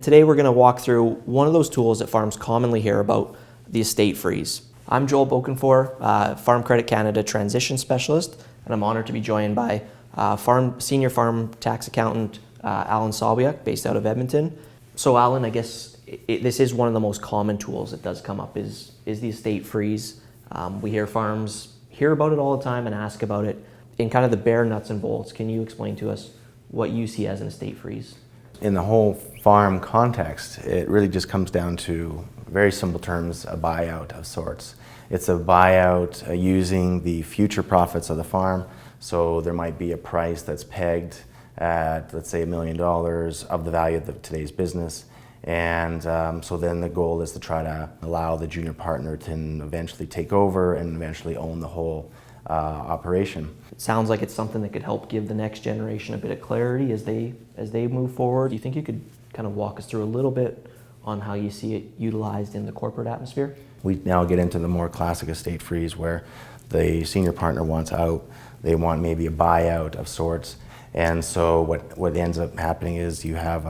Today we're going to walk through one of those tools that farms commonly hear about, the estate freeze. I'm Joel Bokenfohr, Farm Credit Canada Transition Specialist, and I'm honored to be joined by Senior Farm Tax Accountant Allan Sawiak, based out of Edmonton. So Allan, I guess this is one of the most common tools that does come up is the estate freeze. We hear farms hear about it all the time and ask about it. In kind of the bare nuts and bolts, can you explain to us what you see as an estate freeze? In the whole farm context, it really just comes down to, very simple terms, a buyout of sorts. It's a buyout using the future profits of the farm. So there might be a price that's pegged at, let's say, $1 million of the value of today's business. And so then the goal is to try to allow the junior partner to eventually take over and eventually own the whole operation. It sounds like it's something that could help give the next generation a bit of clarity as they move forward. Do you think you could kind of walk us through a little bit on how you see it utilized in the corporate atmosphere? We now get into the more classic estate freeze where the senior partner wants out. They want maybe a buyout of sorts. And so what ends up happening is you have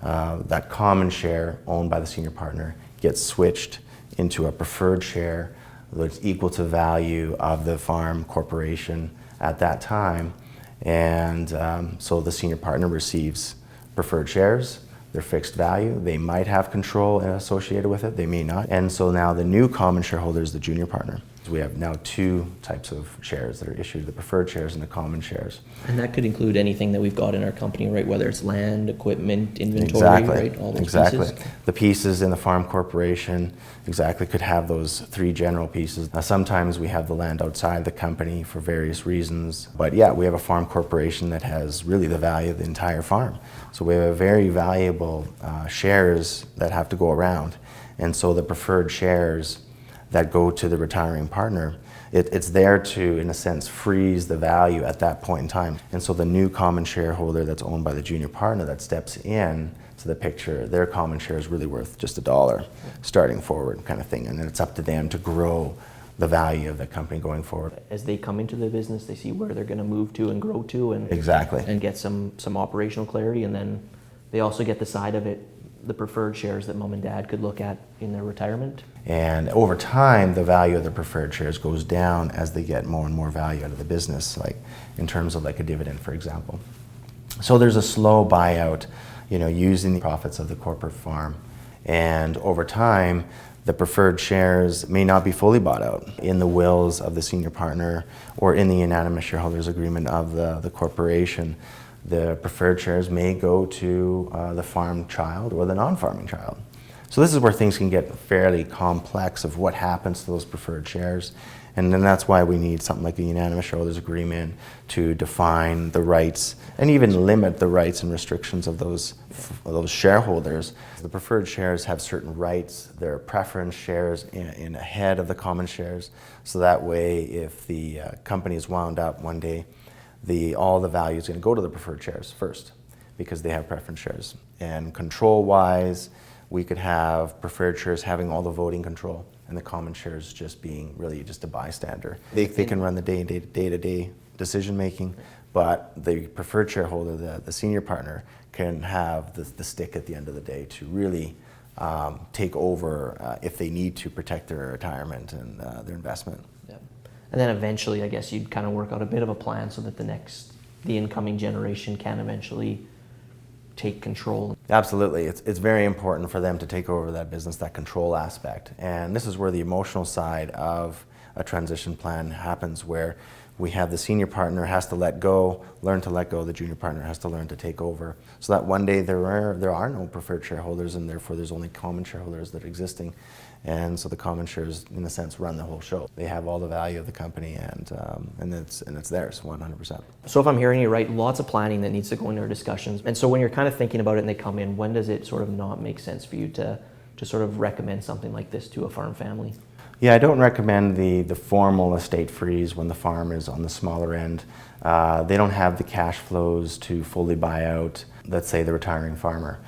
that common share owned by the senior partner gets switched into a preferred share that's equal to value of the farm corporation at that time. And so the senior partner receives preferred shares. They're fixed value. They might have control associated with it. They may not. And so now the new common shareholder is the junior partner. We have now two types of shares that are issued, the preferred shares and the common shares. And that could include anything that we've got in our company, right? Whether it's land, equipment, inventory, exactly. Right? All those exactly. pieces. The pieces in the farm corporation could have those three general pieces. Now, sometimes we have the land outside the company for various reasons. But yeah, we have a farm corporation that has really the value of the entire farm. So we have a very valuable shares that have to go around. And so the preferred shares that go to the retiring partner, it's there to, in a sense, freeze the value at that point in time. And so the new common shareholder that's owned by the junior partner that steps in to the picture, their common share is really worth just $1 starting forward kind of thing. And then it's up to them to grow the value of the company going forward. As they come into the business, they see where they're going to move to and grow to and exactly, and get some operational clarity. And then they also get the side of it, the preferred shares that mom and dad could look at in their retirement. And over time, the value of the preferred shares goes down as they get more and more value out of the business, like in terms of like a dividend, for example. So there's a slow buyout, using the profits of the corporate farm. And over time, the preferred shares may not be fully bought out in the wills of the senior partner or in the unanimous shareholders agreement of the corporation. The preferred shares may go to the farm child or the non-farming child. So this is where things can get fairly complex of what happens to those preferred shares. And then that's why we need something like a unanimous shareholders agreement to define the rights and even limit the rights and restrictions of those shareholders. The preferred shares have certain rights. They're preference shares in ahead of the common shares. So that way, if the company is wound up one day, all the value is going to go to the preferred shares first because they have preference shares. And control-wise, we could have preferred shares having all the voting control and the common shares just being really just a bystander. They can run the day-to-day decision-making, but the preferred shareholder, the senior partner, can have the stick at the end of the day to really take over if they need to protect their retirement and their investment. Yeah. And then eventually, I guess you'd kind of work out a bit of a plan so that the incoming generation can eventually take control. Absolutely. It's very important for them to take over that business, that control aspect. And this is where the emotional side of a transition plan happens, where we have the senior partner has to learn to let go, the junior partner has to learn to take over. So that one day there are no preferred shareholders, and therefore there's only common shareholders that are existing. And so the common shares, in a sense, run the whole show. They have all the value of the company, and it's theirs, 100%. So if I'm hearing you right, lots of planning that needs to go into our discussions. And so when you're kind of thinking about it and they come in, when does it sort of not make sense for you to sort of recommend something like this to a farm family? Yeah, I don't recommend the formal estate freeze when the farm is on the smaller end. They don't have the cash flows to fully buy out, let's say, the retiring farmer.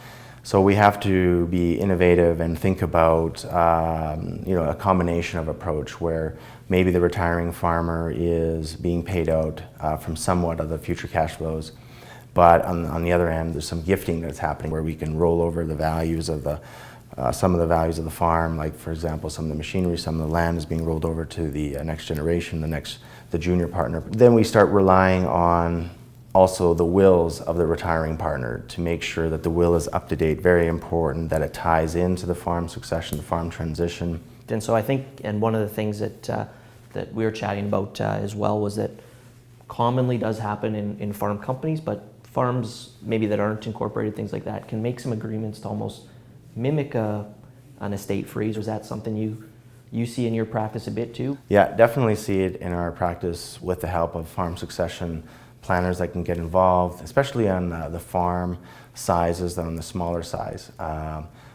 So we have to be innovative and think about a combination of approach where maybe the retiring farmer is being paid out from somewhat of the future cash flows. But on the other end, there's some gifting that's happening where we can roll over the values of some of the values of the farm, like for example, some of the machinery, some of the land is being rolled over to the next generation, the junior partner. Then we start relying on also the wills of the retiring partner to make sure that the will is up to date, very important, that it ties into the farm succession, the farm transition. And so I think, and one of the things that we were chatting about as well was that commonly does happen in farm companies, but farms maybe that aren't incorporated, things like that, can make some agreements to almost mimic an estate freeze. Was that something you see in your practice a bit too? Yeah, definitely see it in our practice with the help of farm succession planners that can get involved, especially on the farm sizes, on the smaller size.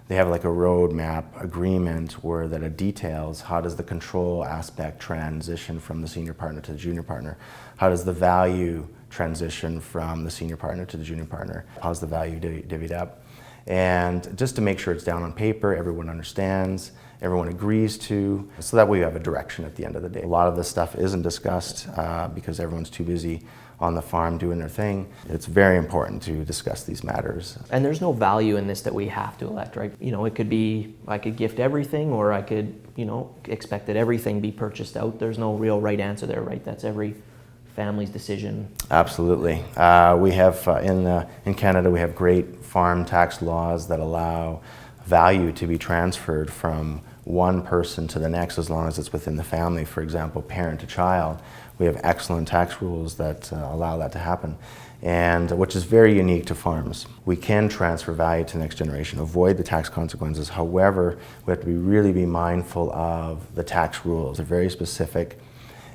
They have like a roadmap agreement where that it details how does the control aspect transition from the senior partner to the junior partner? How does the value transition from the senior partner to the junior partner? How's the value divvied up? And just to make sure it's down on paper, everyone understands, everyone agrees to, so that way you have a direction at the end of the day. A lot of this stuff isn't discussed because everyone's too busy on the farm doing their thing. It's very important to discuss these matters. And there's no value in this that we have to elect, right? You know, it could be, I could gift everything, or I could, you know, expect that everything be purchased out. There's no real right answer there, right? That's every family's decision. Absolutely. We have, in Canada, we have great farm tax laws that allow value to be transferred from one person to the next as long as it's within the family. For example, parent to child. We have excellent tax rules that allow that to happen, and which is very unique to farms. We can transfer value to the next generation, avoid the tax consequences. However, we have to really be mindful of the tax rules. They're very specific,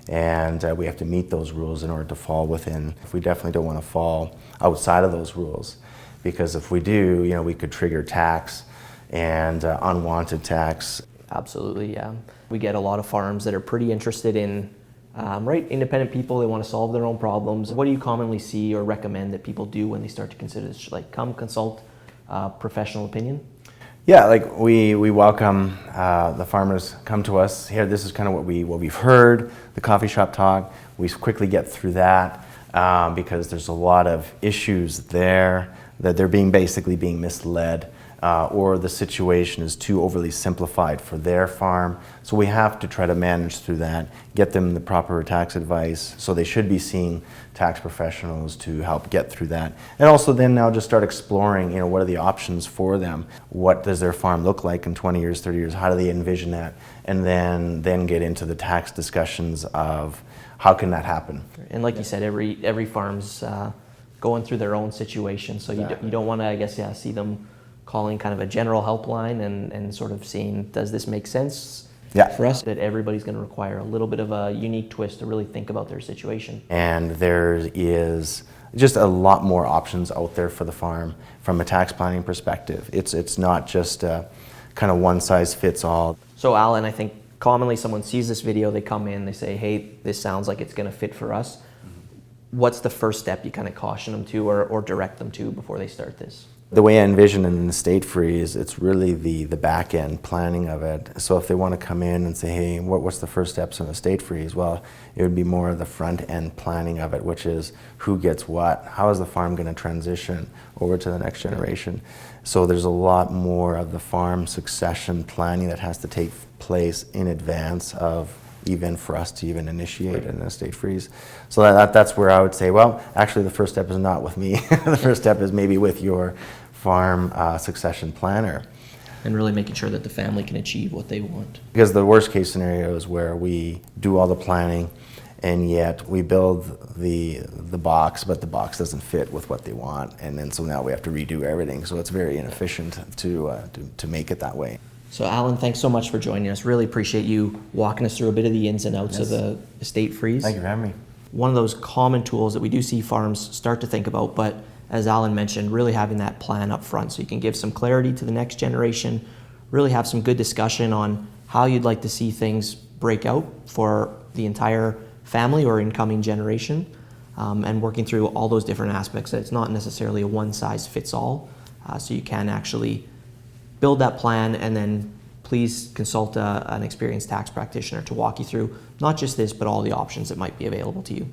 and we have to meet those rules in order to fall within. We definitely don't want to fall outside of those rules, because if we do, you know, we could trigger tax and unwanted tax. Absolutely, yeah. We get a lot of farms that are pretty interested in independent people. They want to solve their own problems. What do you commonly see or recommend that people do when they start to consider this? Like, come consult professional opinion? Yeah, like we welcome the farmers come to us. Here, this is kind of what we've heard, the coffee shop talk. We quickly get through that because there's a lot of issues there that they're basically being misled. Or the situation is too overly simplified for their farm. So we have to try to manage through that, get them the proper tax advice. So they should be seeing tax professionals to help get through that. And also then now just start exploring, you know, what are the options for them? What does their farm look like in 20 years, 30 years? How do they envision that? And then get into the tax discussions of how can that happen? And like you said, every farm's going through their own situation. So Exactly. you don't want to, I guess, see them calling kind of a general helpline and sort of seeing, does this make sense for us? That everybody's going to require a little bit of a unique twist to really think about their situation. And there is just a lot more options out there for the farm from a tax planning perspective. It's not just kind of one size fits all. So Allan, I think commonly someone sees this video, they come in, they say, hey, this sounds like it's going to fit for us. What's the first step you kind of caution them to or direct them to before they start this? The way I envision an estate freeze, it's really the back end planning of it. So if they want to come in and say, hey, what's the first steps in an estate freeze? Well, it would be more of the front end planning of it, which is who gets what, how is the farm going to transition over to the next generation. So there's a lot more of the farm succession planning that has to take place in advance of even for us to even initiate an estate freeze. So that's where I would say, well, actually the first step is not with me. The first step is maybe with your farm succession planner. And really making sure that the family can achieve what they want. Because the worst case scenario is where we do all the planning and yet we build the box, but the box doesn't fit with what they want. And then so now we have to redo everything. So it's very inefficient to make it that way. So Allan, thanks so much for joining us. Really appreciate you walking us through a bit of the ins and outs of the estate freeze. Thank you for having me. One of those common tools that we do see farms start to think about, but as Allan mentioned, really having that plan up front so you can give some clarity to the next generation, really have some good discussion on how you'd like to see things break out for the entire family or incoming generation, and working through all those different aspects. It's not necessarily a one-size-fits-all, so you can actually build that plan, and then please consult an experienced tax practitioner to walk you through not just this, but all the options that might be available to you.